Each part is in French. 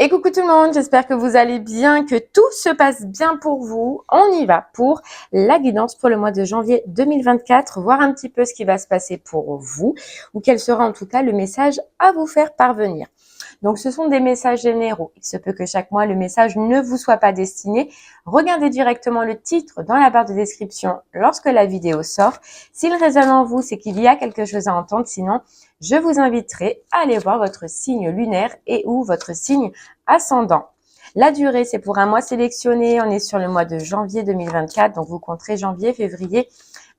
Et coucou tout le monde, j'espère que vous allez bien, que tout se passe bien pour vous. On y va pour la guidance pour le mois de janvier 2024, voir un petit peu ce qui va se passer pour vous ou quel sera en tout cas le message à vous faire parvenir. Donc ce sont des messages généraux. Il se peut que chaque mois le message ne vous soit pas destiné. Regardez directement le titre dans la barre de description lorsque la vidéo sort. S'il résonne en vous, c'est qu'il y a quelque chose à entendre. Sinon, je vous inviterai à aller voir votre signe lunaire et ou votre signe ascendant. La durée, c'est pour un mois sélectionné. On est sur le mois de janvier 2024. Donc, vous compterez janvier, février,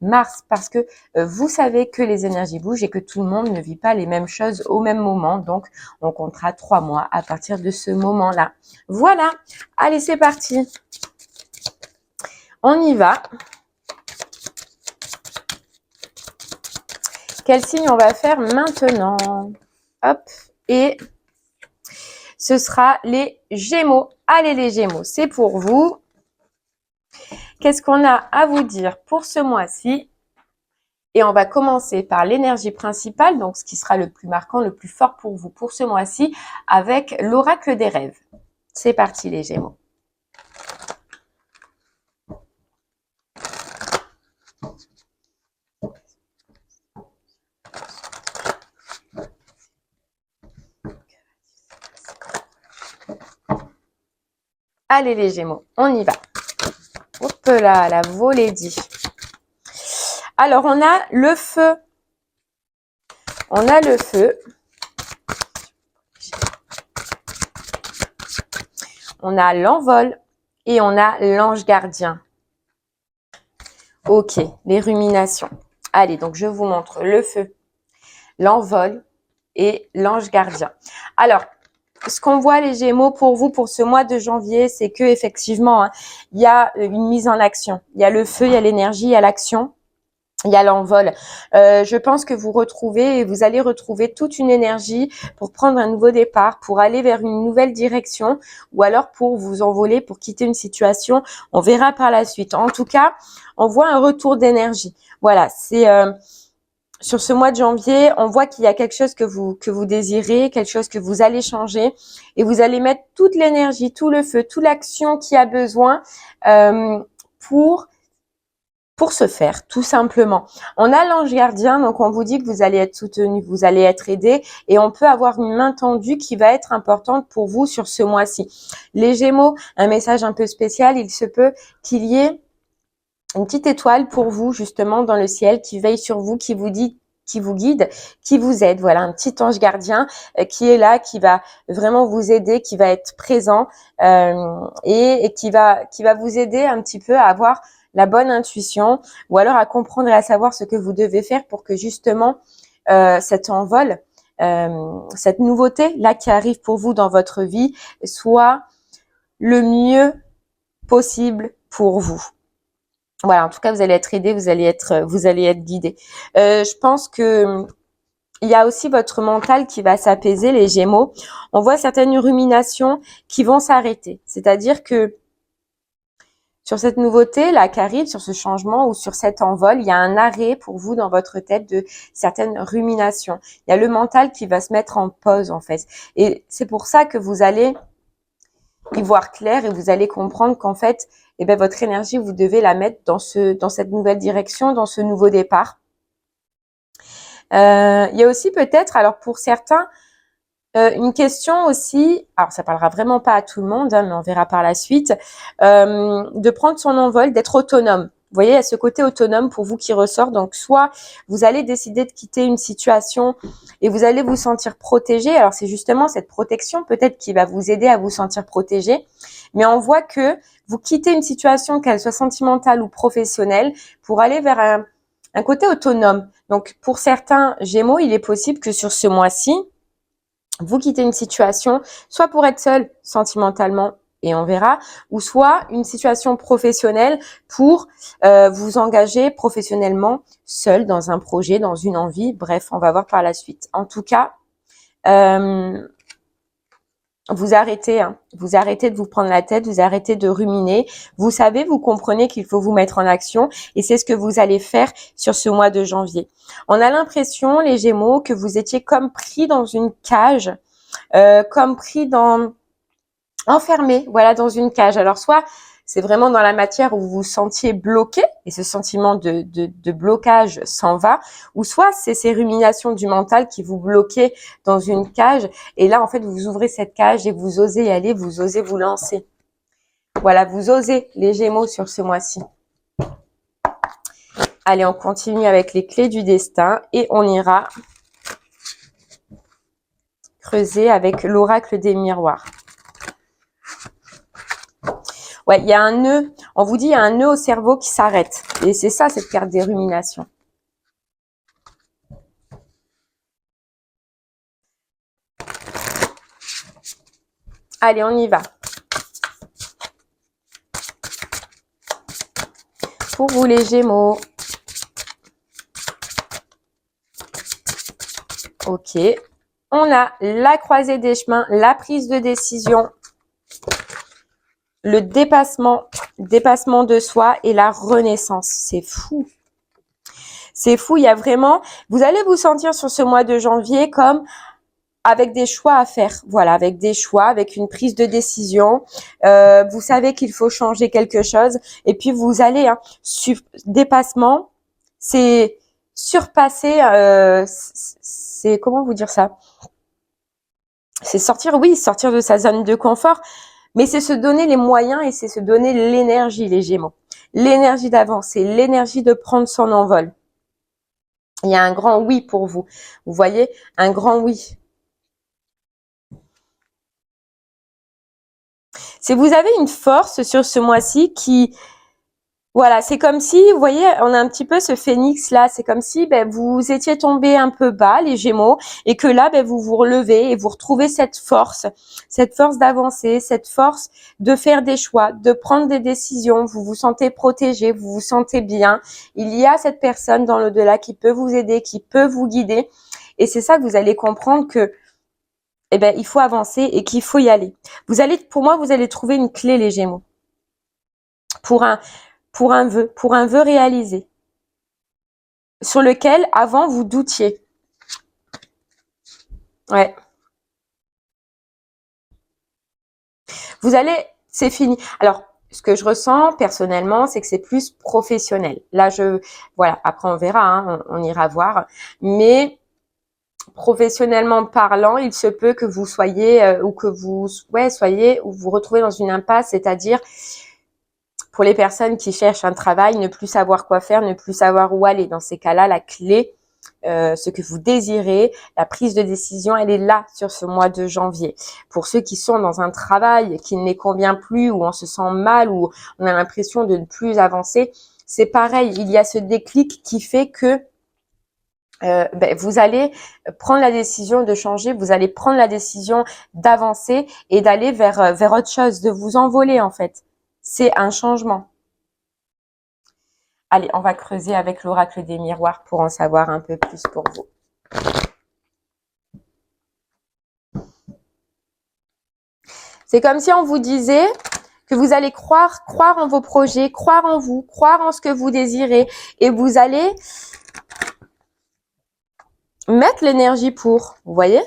mars, parce que vous savez que les énergies bougent et que tout le monde ne vit pas les mêmes choses au même moment. Donc, on comptera 3 mois à partir de ce moment-là. Voilà. Allez, c'est parti. On y va. Quel signe on va faire maintenant? Hop. Et ce sera les Gémeaux. Allez, les Gémeaux, c'est pour vous. Qu'est-ce qu'on a à vous dire pour ce mois-ci? Et on va commencer par l'énergie principale, donc ce qui sera le plus marquant, le plus fort pour vous pour ce mois-ci, avec l'oracle des rêves. C'est parti, les Gémeaux. Allez, les Gémeaux, on y va. Hop là, la volée dit. Alors, on a le feu. On a le feu. On a l'envol et on a l'ange gardien. Ok, les ruminations. Allez, donc je vous montre le feu, l'envol et l'ange gardien. Alors, ce qu'on voit les Gémeaux pour vous pour ce mois de janvier, c'est que effectivement, il y a une mise en action. Il y a le feu, il y a l'énergie, il y a l'action. Il y a l'envol. Je pense que vous allez retrouver toute une énergie pour prendre un nouveau départ, pour aller vers une nouvelle direction ou alors pour vous envoler, pour quitter une situation. On verra par la suite. En tout cas, on voit un retour d'énergie. Voilà, c'est sur ce mois de janvier, on voit qu'il y a quelque chose que vous désirez, quelque chose que vous allez changer et vous allez mettre toute l'énergie, tout le feu, toute l'action qui a besoin pour se faire, tout simplement. On a l'ange gardien, donc on vous dit que vous allez être soutenu, vous allez être aidé et on peut avoir une main tendue qui va être importante pour vous sur ce mois-ci. Les Gémeaux, un message un peu spécial, il se peut qu'il y ait une petite étoile pour vous justement dans le ciel qui veille sur vous, qui vous dit, qui vous guide, qui vous aide. Voilà, un petit ange gardien qui est là, qui va vraiment vous aider, qui va être présent et qui va vous aider un petit peu à avoir la bonne intuition ou alors à comprendre et à savoir ce que vous devez faire pour que justement cet envol, cette nouveauté là qui arrive pour vous dans votre vie soit le mieux possible pour vous. Voilà, en tout cas, vous allez être aidé, vous allez être guidé. Je pense que il y a aussi votre mental qui va s'apaiser, les Gémeaux. On voit certaines ruminations qui vont s'arrêter. C'est-à-dire que sur cette nouveauté là qui arrive, sur ce changement ou sur cet envol, il y a un arrêt pour vous dans votre tête de certaines ruminations. Il y a le mental qui va se mettre en pause en fait. Et c'est pour ça que vous allez y voir clair et vous allez comprendre qu'en fait, votre énergie, vous devez la mettre dans cette nouvelle direction, dans ce nouveau départ. Il y a aussi peut-être, alors pour certains, une question aussi, alors ça parlera vraiment pas à tout le monde, mais on verra par la suite, de prendre son envol, d'être autonome. Vous voyez, il y a ce côté autonome pour vous qui ressort. Donc, soit vous allez décider de quitter une situation et vous allez vous sentir protégé. Alors, c'est justement cette protection peut-être qui va vous aider à vous sentir protégé. Mais on voit que vous quittez une situation, qu'elle soit sentimentale ou professionnelle, pour aller vers un côté autonome. Donc, pour certains Gémeaux, il est possible que sur ce mois-ci, vous quittez une situation, soit pour être seul sentimentalement, et on verra, ou soit une situation professionnelle pour vous engager professionnellement seul dans un projet, dans une envie. Bref, on va voir par la suite. En tout cas, vous arrêtez de vous prendre la tête, vous arrêtez de ruminer. Vous savez, vous comprenez qu'il faut vous mettre en action et c'est ce que vous allez faire sur ce mois de janvier. On a l'impression, les Gémeaux, que vous étiez comme pris dans une cage, comme pris dans enfermé, voilà, dans une cage. Alors, soit c'est vraiment dans la matière où vous vous sentiez bloqué et ce sentiment de blocage s'en va, ou soit c'est ces ruminations du mental qui vous bloquaient dans une cage et là, en fait, vous ouvrez cette cage et vous osez y aller, vous osez vous lancer. Voilà, vous osez les Gémeaux sur ce mois-ci. Allez, on continue avec les clés du destin et on ira creuser avec l'oracle des miroirs. Ouais, il y a un nœud, on vous dit il y a un nœud au cerveau qui s'arrête. Et c'est ça, cette carte des ruminations. Allez, on y va. Pour vous les Gémeaux. Ok. On a la croisée des chemins, la prise de décision, le dépassement de soi et la renaissance. C'est fou. C'est fou, il y a vraiment... Vous allez vous sentir sur ce mois de janvier comme avec des choix à faire. Voilà, avec des choix, avec une prise de décision. Vous savez qu'il faut changer quelque chose. Et puis, vous allez... dépassement, c'est surpasser... c'est comment vous dire ça? C'est sortir, oui, sortir de sa zone de confort. Mais c'est se donner les moyens et c'est se donner l'énergie, les Gémeaux. L'énergie d'avancer, l'énergie de prendre son envol. Il y a un grand oui pour vous. Vous voyez, un grand oui. Si vous avez une force sur ce mois-ci qui, voilà, c'est comme si, vous voyez, on a un petit peu ce phénix là, c'est comme si vous étiez tombé un peu bas, les Gémeaux, et que là, vous vous relevez et vous retrouvez cette force d'avancer, cette force de faire des choix, de prendre des décisions, vous vous sentez protégé, vous vous sentez bien. Il y a cette personne dans l'au-delà qui peut vous aider, qui peut vous guider, et c'est ça que vous allez comprendre que il faut avancer et qu'il faut y aller. Pour moi, vous allez trouver une clé, les Gémeaux, pour un vœu réalisé, sur lequel avant vous doutiez. Ouais. C'est fini. Alors, ce que je ressens personnellement, c'est que c'est plus professionnel. Là, voilà. Après, on verra, hein, on ira voir. Mais professionnellement parlant, il se peut que vous soyez ou que vous soyez ou vous retrouvez dans une impasse, c'est-à-dire pour les personnes qui cherchent un travail, ne plus savoir quoi faire, ne plus savoir où aller. Dans ces cas-là, la clé, ce que vous désirez, la prise de décision, elle est là sur ce mois de janvier. Pour ceux qui sont dans un travail qui ne les convient plus, où on se sent mal, où on a l'impression de ne plus avancer, c'est pareil. Il y a ce déclic qui fait que vous allez prendre la décision de changer, vous allez prendre la décision d'avancer et d'aller vers autre chose, de vous envoler en fait. C'est un changement. Allez, on va creuser avec l'oracle des miroirs pour en savoir un peu plus pour vous. C'est comme si on vous disait que vous allez croire en vos projets, croire en vous, croire en ce que vous désirez et vous allez mettre l'énergie pour, vous voyez?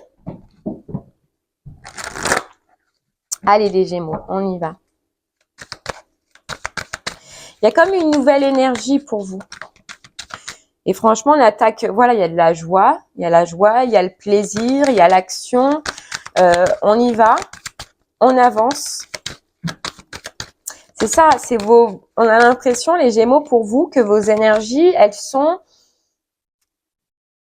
Allez les Gémeaux, on y va. Il y a comme une nouvelle énergie pour vous. Et franchement, on attaque, voilà, il y a de la joie, il y a le plaisir, il y a l'action. On y va, on avance. C'est ça, on a l'impression, les Gémeaux, pour vous, que vos énergies, elles sont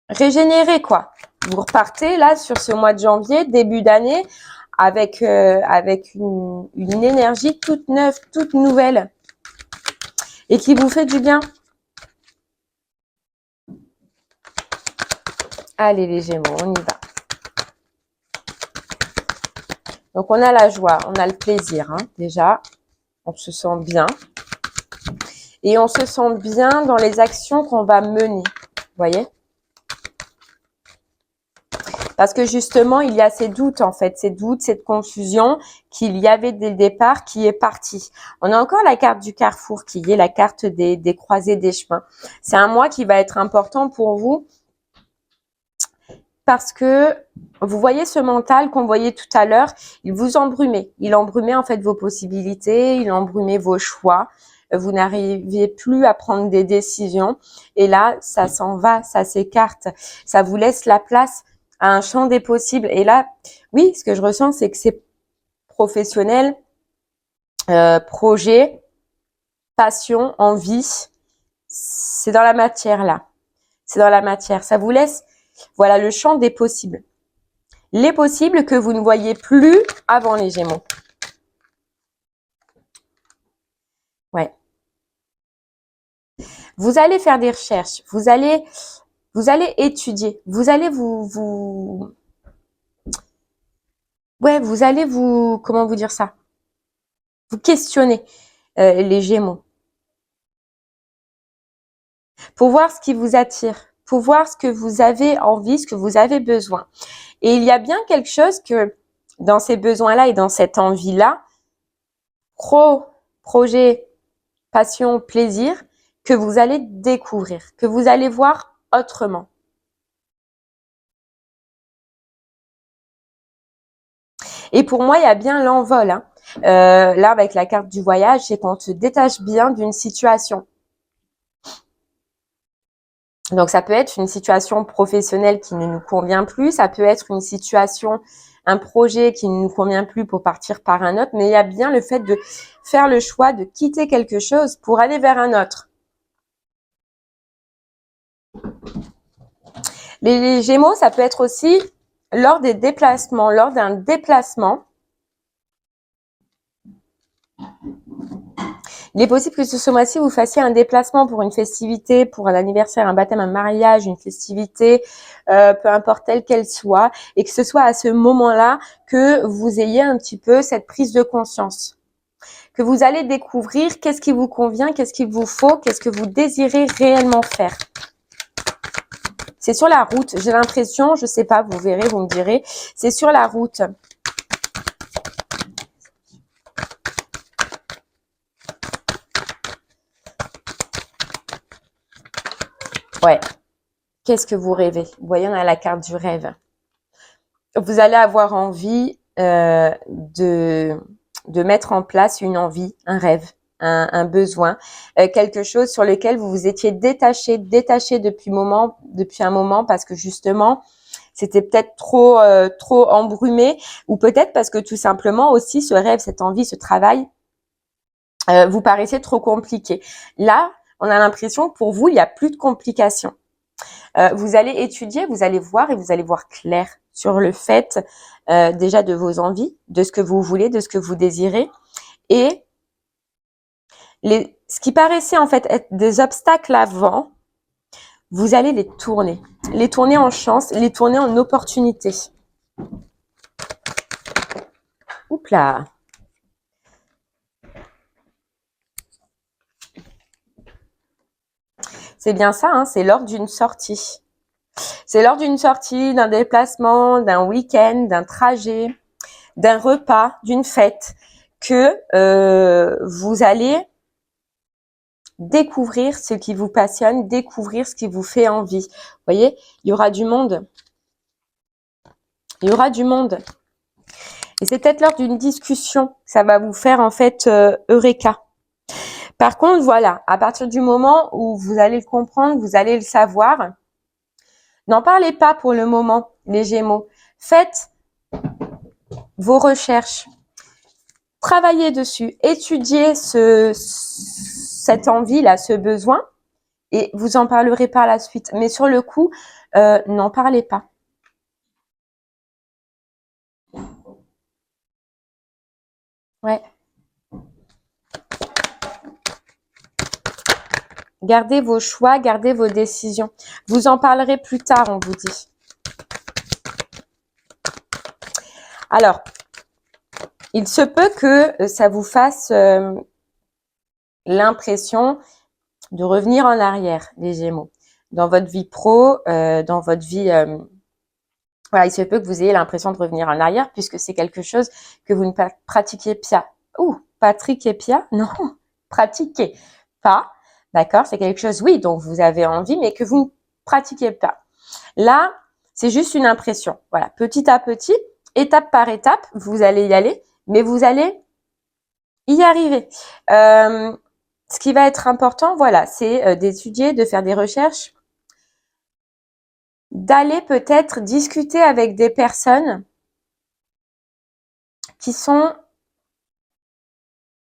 régénérées, quoi. Vous repartez, là, sur ce mois de janvier, début d'année, avec une énergie toute neuve, toute nouvelle. Et qui vous fait du bien. Allez, les Gémeaux, on y va. Donc, on a la joie, on a le plaisir, hein, déjà. On se sent bien. Et on se sent bien dans les actions qu'on va mener. Vous voyez? Parce que justement, il y a ces doutes, en fait. Ces doutes, cette confusion qu'il y avait dès le départ qui est partie. On a encore la carte du carrefour qui est la carte des croisées des chemins. C'est un mois qui va être important pour vous. parce que vous voyez ce mental qu'on voyait tout à l'heure, il vous embrumait. Il embrumait en fait vos possibilités, il embrumait vos choix. Vous n'arriviez plus à prendre des décisions. Et là, ça s'en va, ça s'écarte. Ça vous laisse la place à un champ des possibles. Et là, oui, ce que je ressens, c'est que c'est professionnel, projet, passion, envie. C'est dans la matière là. C'est dans la matière. Ça vous laisse, voilà, le champ des possibles. Les possibles que vous ne voyez plus avant les Gémeaux. Ouais. Vous allez faire des recherches. Vous allez étudier. Vous allez vous allez comment vous dire ça? Vous questionner, les Gémeaux. Pour voir ce qui vous attire. Pour voir ce que vous avez envie, ce que vous avez besoin. Et il y a bien quelque chose que, dans ces besoins-là et dans cette envie-là, projet, passion, plaisir, que vous allez découvrir, que vous allez voir autrement. Et pour moi, il y a bien l'envol. Hein. Là, avec la carte du voyage, c'est qu'on se détache bien d'une situation. Donc, ça peut être une situation professionnelle qui ne nous convient plus. Ça peut être une situation, un projet qui ne nous convient plus pour partir par un autre. Mais il y a bien le fait de faire le choix de quitter quelque chose pour aller vers un autre. Les Gémeaux, ça peut être aussi lors des déplacements, lors d'un déplacement. Il est possible que ce mois-ci, vous fassiez un déplacement pour une festivité, pour un anniversaire, un baptême, un mariage, une festivité, peu importe telle qu'elle soit, et que ce soit à ce moment-là que vous ayez un petit peu cette prise de conscience. Que vous allez découvrir qu'est-ce qui vous convient, qu'est-ce qu'il vous faut, qu'est-ce que vous désirez réellement faire. C'est sur la route, j'ai l'impression, je sais pas, vous verrez, vous me direz, c'est sur la route. Ouais. Qu'est-ce que vous rêvez? Vous voyez, on a la carte du rêve. Vous allez avoir envie de mettre en place une envie, un rêve, un besoin, quelque chose sur lequel vous vous étiez détaché depuis un moment parce que justement, c'était peut-être trop embrumé, ou peut-être parce que tout simplement aussi ce rêve, cette envie, ce travail vous paraissait trop compliqué. Là, on a l'impression que pour vous, il n'y a plus de complications. Vous allez étudier, vous allez voir et vous allez voir clair sur le fait déjà de vos envies, de ce que vous voulez, de ce que vous désirez. Et ce qui paraissait en fait être des obstacles avant, vous allez les tourner en chance, les tourner en opportunité. Oups là. C'est bien ça, hein, c'est lors d'une sortie. C'est lors d'une sortie, d'un déplacement, d'un week-end, d'un trajet, d'un repas, d'une fête, que vous allez découvrir ce qui vous passionne, découvrir ce qui vous fait envie. Vous voyez, il y aura du monde. Il y aura du monde. Et c'est peut-être lors d'une discussion que ça va vous faire en fait eureka. Par contre, voilà, à partir du moment où vous allez le comprendre, vous allez le savoir, n'en parlez pas pour le moment, les Gémeaux. Faites vos recherches. Travaillez dessus. Étudiez cette envie-là, ce besoin, et vous en parlerez par la suite. Mais sur le coup, n'en parlez pas. Ouais. Gardez vos choix, gardez vos décisions. Vous en parlerez plus tard, on vous dit. Alors, il se peut que ça vous fasse l'impression de revenir en arrière, les Gémeaux. Dans votre vie pro, dans votre vie... voilà, il se peut que vous ayez l'impression de revenir en arrière puisque c'est quelque chose que vous ne pratiquez pas. Patrick et Pia, non, pratiquez pas. D'accord, c'est quelque chose, oui, dont vous avez envie, mais que vous ne pratiquez pas. Là, C'est juste une impression. Voilà, petit à petit, étape par étape, vous allez y aller, mais vous allez y arriver. Ce qui va être important, voilà, c'est d'étudier, de faire des recherches, d'aller peut-être discuter avec des personnes qui sont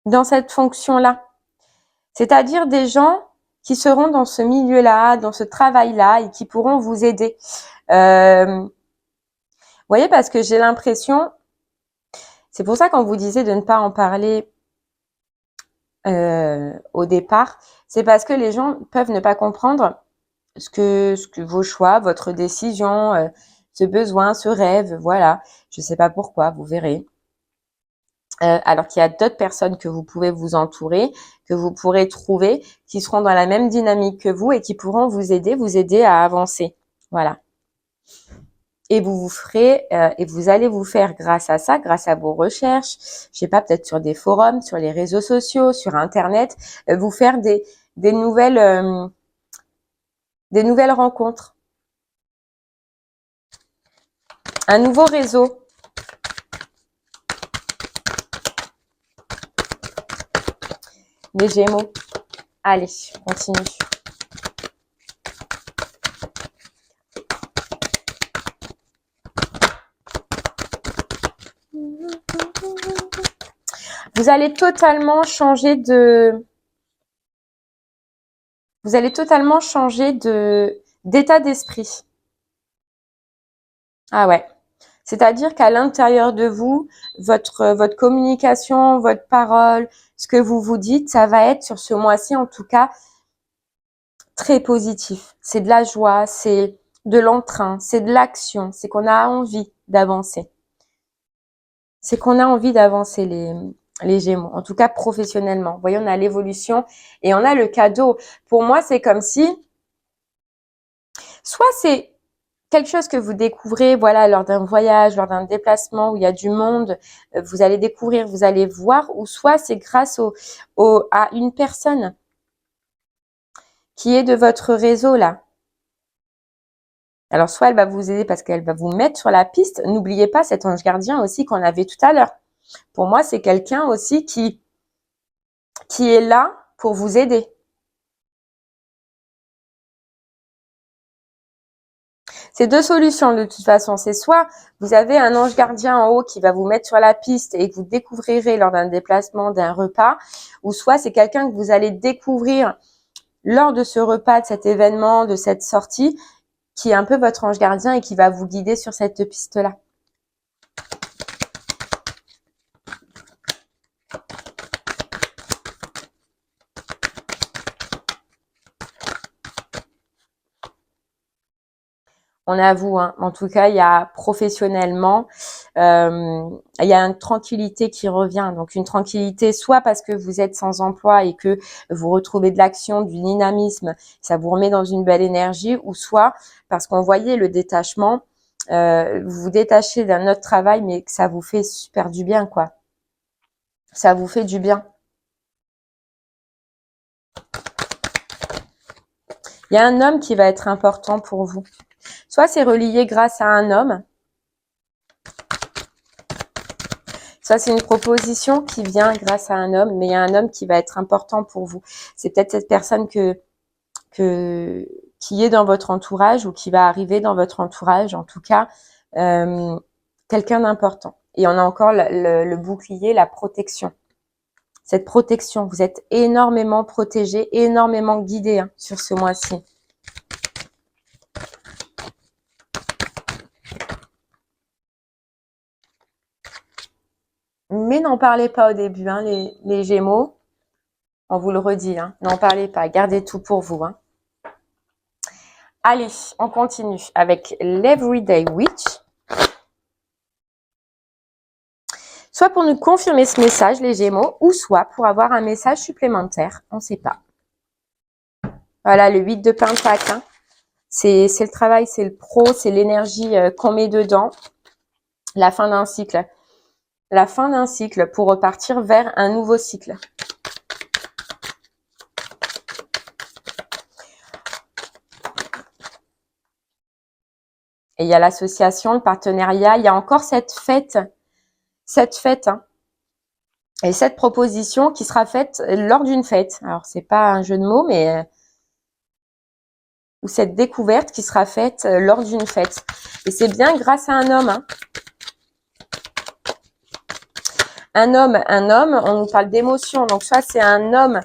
dans cette fonction-là. C'est-à-dire des gens qui seront dans ce milieu-là, dans ce travail-là et qui pourront vous aider. Vous voyez, parce que j'ai l'impression, c'est pour ça qu'on vous disait de ne pas en parler au départ, c'est parce que les gens peuvent ne pas comprendre ce que vos choix, votre décision, ce besoin, ce rêve, voilà. Je sais pas pourquoi, vous verrez. Alors qu'il y a d'autres personnes que vous pouvez vous entourer, que vous pourrez trouver, qui seront dans la même dynamique que vous et qui pourront vous aider à avancer. Voilà. Et vous vous ferez, et vous allez vous faire grâce à ça, grâce à vos recherches, je sais pas, peut-être sur des forums, sur les réseaux sociaux, sur Internet, vous faire des nouvelles rencontres, un nouveau réseau. Les Gémeaux. Allez, on continue. Vous allez totalement changer d'état d'esprit. Ah ouais. C'est-à-dire qu'à l'intérieur de vous, votre communication, votre parole, ce que vous vous dites, ça va être sur ce mois-ci en tout cas très positif. C'est de la joie, c'est de l'entrain, c'est de l'action, c'est qu'on a envie d'avancer. C'est qu'on a envie d'avancer les Gémeaux, en tout cas professionnellement. Vous voyez, on a l'évolution et on a le cadeau. Pour moi, c'est comme si, soit c'est quelque chose que vous découvrez, voilà, lors d'un voyage, lors d'un déplacement où il y a du monde, vous allez découvrir, vous allez voir, ou soit c'est grâce à une personne qui est de votre réseau là. Alors, soit elle va vous aider parce qu'elle va vous mettre sur la piste. N'oubliez pas cet ange gardien aussi qu'on avait tout à l'heure. Pour moi, c'est quelqu'un aussi qui est là pour vous aider. C'est deux solutions de toute façon. C'est soit vous avez un ange gardien en haut qui va vous mettre sur la piste et que vous découvrirez lors d'un déplacement, d'un repas, ou soit c'est quelqu'un que vous allez découvrir lors de ce repas, de cet événement, de cette sortie, qui est un peu votre ange gardien et qui va vous guider sur cette piste-là. On avoue, hein. En tout cas, il y a professionnellement, il y a une tranquillité qui revient. Donc une tranquillité, soit parce que vous êtes sans emploi et que vous retrouvez de l'action, du dynamisme, ça vous remet dans une belle énergie, ou soit parce qu'on voyait le détachement, vous vous détachez d'un autre travail, mais que ça vous fait super du bien, quoi. Ça vous fait du bien. Il y a un homme qui va être important pour vous. Soit c'est relié grâce à un homme, soit c'est une proposition qui vient grâce à un homme, mais il y a un homme qui va être important pour vous. C'est peut-être cette personne qui est dans votre entourage ou qui va arriver dans votre entourage, en tout cas, quelqu'un d'important. Et on a encore le bouclier, la protection. Cette protection, vous êtes énormément protégé, énormément guidé sur ce mois-ci. Mais n'en parlez pas au début, les Gémeaux. On vous le redit, n'en parlez pas, gardez tout pour vous. Allez, on continue avec l'Everyday Witch. Soit pour nous confirmer ce message, les Gémeaux, ou soit pour avoir un message supplémentaire, on ne sait pas. Voilà, le 8 de Pentacle. C'est le travail, c'est le pro, c'est l'énergie qu'on met dedans. La fin d'un cycle. La fin d'un cycle pour repartir vers un nouveau cycle. Et il y a l'association, le partenariat. Il y a encore cette fête, hein, et cette proposition qui sera faite lors d'une fête. Alors, c'est pas un jeu de mots, mais ou cette découverte qui sera faite lors d'une fête. Et c'est bien grâce à un homme. Hein. Un homme, on nous parle d'émotion. Donc, soit c'est un homme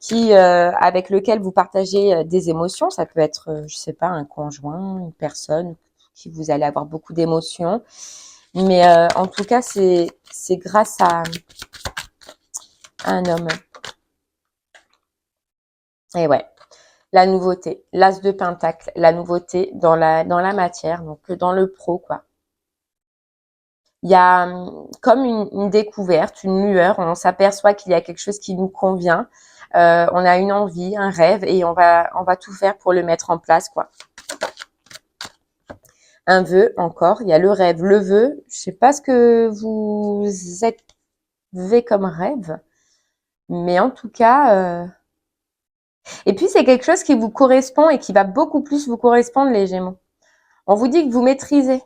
qui avec lequel vous partagez des émotions. Ça peut être, je sais pas, un conjoint, une personne qui vous allez avoir beaucoup d'émotions. Mais en tout cas, c'est grâce à un homme. Et ouais, la nouveauté, l'as de pentacle, la nouveauté dans la matière, donc dans le pro, quoi. Il y a comme une découverte, une lueur, on s'aperçoit qu'il y a quelque chose qui nous convient. On a une envie, un rêve et on va tout faire pour le mettre en place, quoi. Un vœu encore, il y a le rêve, le vœu. Je sais pas ce que vous avez comme rêve, mais en tout cas. Et puis c'est quelque chose qui vous correspond et qui va beaucoup plus vous correspondre, les Gémeaux. On vous dit que vous maîtrisez.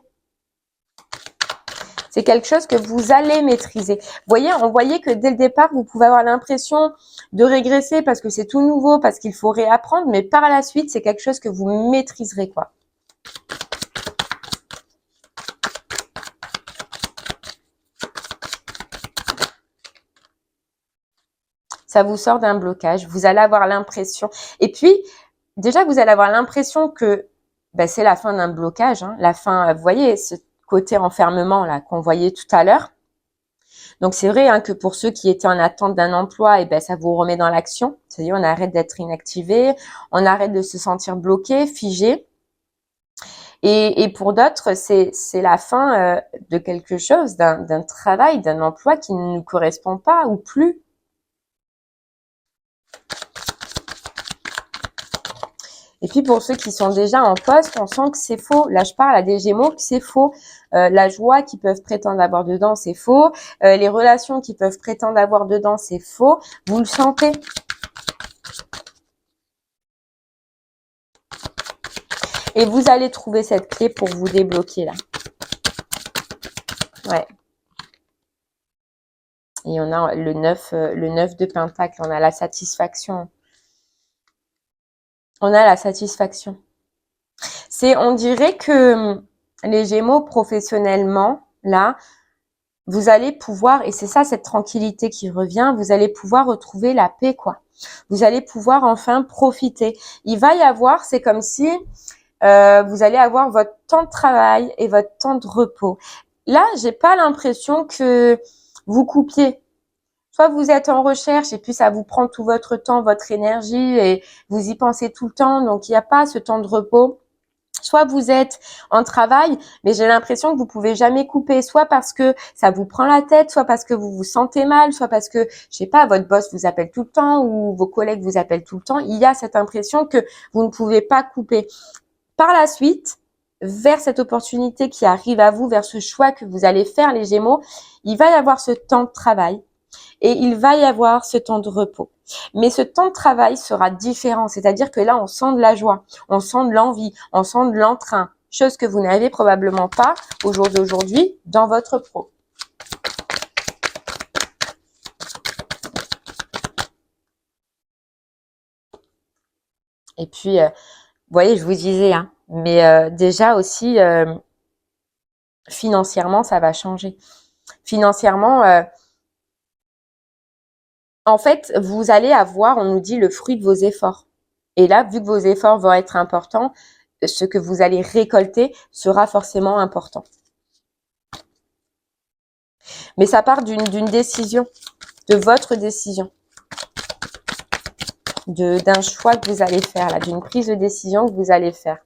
C'est quelque chose que vous allez maîtriser. Vous voyez, on voyait que dès le départ, vous pouvez avoir l'impression de régresser parce que c'est tout nouveau, parce qu'il faut réapprendre, mais par la suite, c'est quelque chose que vous maîtriserez, quoi. Ça vous sort d'un blocage. Vous allez avoir l'impression. Et puis, déjà, vous allez avoir l'impression que c'est la fin d'un blocage. Hein. La fin, vous voyez, ce côté enfermement là qu'on voyait tout à l'heure. Donc c'est vrai hein, que pour ceux qui étaient en attente d'un emploi, ça vous remet dans l'action. C'est-à-dire on arrête d'être inactivé, on arrête de se sentir bloqué, figé. Et pour d'autres, c'est la fin de quelque chose, d'un travail, d'un emploi qui ne nous correspond pas ou plus. Et puis pour ceux qui sont déjà en poste, on sent que c'est faux. Là, je parle à des Gémeaux que c'est faux. La joie qu'ils peuvent prétendre avoir dedans, c'est faux. Les relations qu'ils peuvent prétendre avoir dedans, c'est faux. Vous le sentez. Et vous allez trouver cette clé pour vous débloquer là. Ouais. Et on a le 9 de Pentacle. On a la satisfaction. On a la satisfaction. On dirait que les Gémeaux professionnellement, là, vous allez pouvoir, et c'est ça cette tranquillité qui revient, vous allez pouvoir retrouver la paix, quoi. Vous allez pouvoir enfin profiter. Il va y avoir, c'est comme si vous allez avoir votre temps de travail et votre temps de repos. Là, j'ai pas l'impression que vous coupiez. Soit vous êtes en recherche et puis ça vous prend tout votre temps, votre énergie et vous y pensez tout le temps, donc il n'y a pas ce temps de repos. Soit vous êtes en travail, mais j'ai l'impression que vous pouvez jamais couper, soit parce que ça vous prend la tête, soit parce que vous vous sentez mal, soit parce que, je sais pas, votre boss vous appelle tout le temps ou vos collègues vous appellent tout le temps. Il y a cette impression que vous ne pouvez pas couper. Par la suite, vers cette opportunité qui arrive à vous, vers ce choix que vous allez faire, les Gémeaux, il va y avoir ce temps de travail et il va y avoir ce temps de repos. Mais ce temps de travail sera différent, c'est-à-dire que là, on sent de la joie, on sent de l'envie, on sent de l'entrain, chose que vous n'avez probablement pas au jour d'aujourd'hui dans votre pro. Et puis, vous voyez, je vous disais, hein, mais déjà aussi, financièrement, ça va changer. Financièrement, en fait, vous allez avoir, on nous dit, le fruit de vos efforts. Et là, vu que vos efforts vont être importants, ce que vous allez récolter sera forcément important. Mais ça part d'une décision, de votre décision, d'un choix que vous allez faire, là, d'une prise de décision que vous allez faire.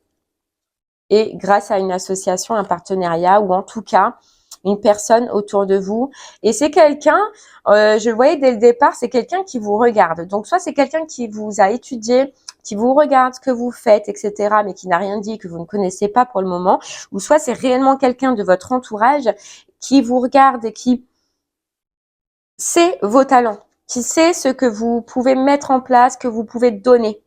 Et grâce à une association, un partenariat, ou en tout cas, une personne autour de vous. Et c'est quelqu'un, je le voyais dès le départ, c'est quelqu'un qui vous regarde. Donc, soit c'est quelqu'un qui vous a étudié, qui vous regarde ce que vous faites, etc., mais qui n'a rien dit, que vous ne connaissez pas pour le moment, ou soit c'est réellement quelqu'un de votre entourage qui vous regarde et qui sait vos talents, qui sait ce que vous pouvez mettre en place, que vous pouvez donner.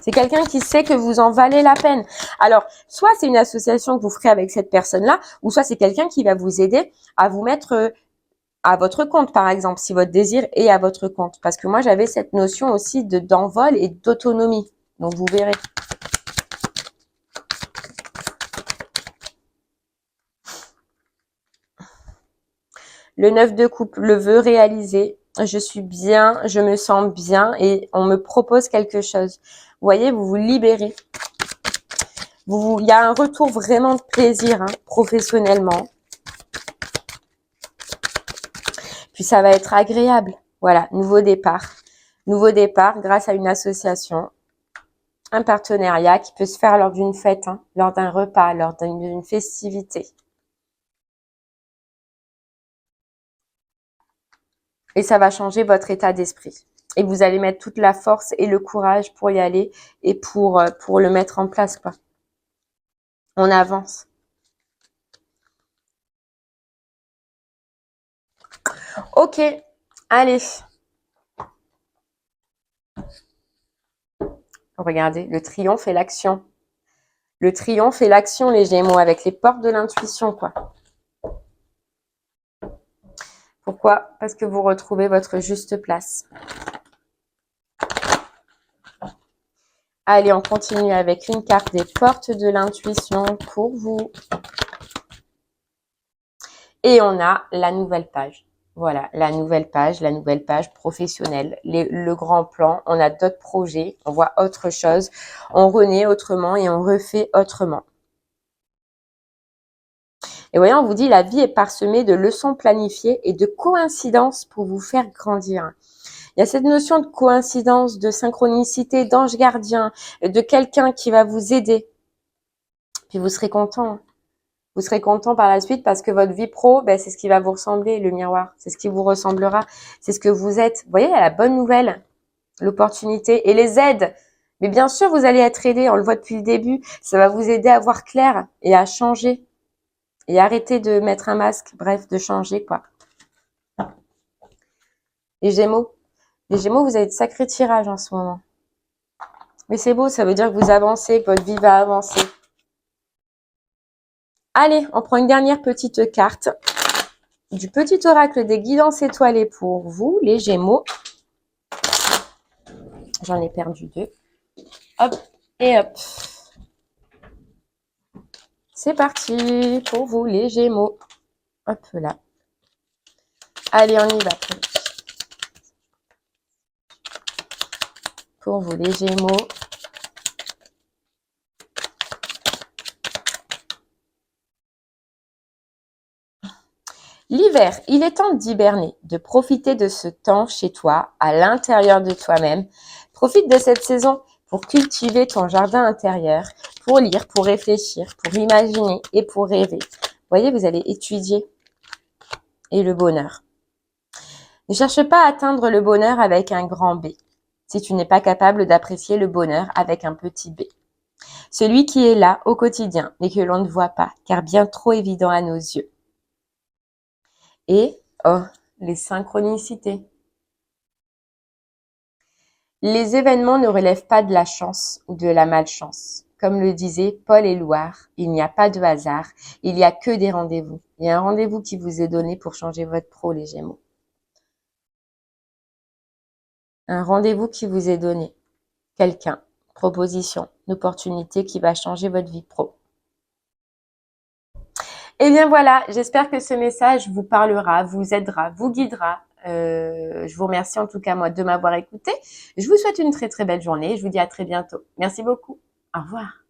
C'est quelqu'un qui sait que vous en valez la peine. Alors, soit c'est une association que vous ferez avec cette personne-là, ou soit c'est quelqu'un qui va vous aider à vous mettre à votre compte, par exemple, si votre désir est à votre compte. Parce que moi, j'avais cette notion aussi d'envol et d'autonomie. Donc, vous verrez. Le 9 de coupe, le vœu réalisé. Je suis bien, je me sens bien et on me propose quelque chose. Vous voyez, vous vous libérez. Il y a un retour vraiment de plaisir, hein, professionnellement. Puis ça va être agréable. Voilà, nouveau départ. Nouveau départ grâce à une association, un partenariat qui peut se faire lors d'une fête, hein, lors d'un repas, lors d'une festivité. Et ça va changer votre état d'esprit. Et vous allez mettre toute la force et le courage pour y aller et pour le mettre en place, quoi. On avance. Ok, allez. Regardez, le triomphe et l'action. Le triomphe et l'action, les Gémeaux, avec les portes de l'intuition, quoi. Pourquoi? Parce que vous retrouvez votre juste place. Allez, on continue avec une carte des portes de l'intuition pour vous. Et on a la nouvelle page. Voilà, la nouvelle page professionnelle, le grand plan. On a d'autres projets, on voit autre chose. On renaît autrement et on refait autrement. Et voyez, on vous dit, la vie est parsemée de leçons planifiées et de coïncidences pour vous faire grandir. Il y a cette notion de coïncidence, de synchronicité, d'ange gardien, de quelqu'un qui va vous aider. Puis vous serez content. Vous serez content par la suite parce que votre vie pro, ben, c'est ce qui va vous ressembler, le miroir. C'est ce qui vous ressemblera. C'est ce que vous êtes. Vous voyez, il y a la bonne nouvelle, l'opportunité et les aides. Mais bien sûr, vous allez être aidé. On le voit depuis le début. Ça va vous aider à voir clair et à changer. Et arrêter de mettre un masque. Bref, de changer, quoi. Les Gémeaux, vous avez de sacrés tirages en ce moment. Mais c'est beau, ça veut dire que vous avancez, que votre vie va avancer. Allez, on prend une dernière petite carte du petit oracle des guidances étoilées pour vous, les Gémeaux. J'en ai perdu 2. Hop, et hop. C'est parti pour vous, les Gémeaux. Hop là. Allez, on y va. Pour vous, les Gémeaux. L'hiver, il est temps d'hiberner, de profiter de ce temps chez toi, à l'intérieur de toi-même. Profite de cette saison pour cultiver ton jardin intérieur, pour lire, pour réfléchir, pour imaginer et pour rêver. Vous voyez, vous allez étudier. Et le bonheur. Ne cherche pas à atteindre le bonheur avec un grand B, si tu n'es pas capable d'apprécier le bonheur avec un petit b. Celui qui est là au quotidien, mais que l'on ne voit pas, car bien trop évident à nos yeux. Et, oh, les synchronicités. Les événements ne relèvent pas de la chance ou de la malchance. Comme le disaient Paul Éluard, il n'y a pas de hasard, il n'y a que des rendez-vous. Il y a un rendez-vous qui vous est donné pour changer votre pro, les Gémeaux. Un rendez-vous qui vous est donné. Quelqu'un, proposition, une opportunité qui va changer votre vie pro. Et bien voilà, j'espère que ce message vous parlera, vous aidera, vous guidera. Je vous remercie en tout cas moi de m'avoir écouté. Je vous souhaite une très très belle journée. Je vous dis à très bientôt. Merci beaucoup. Au revoir.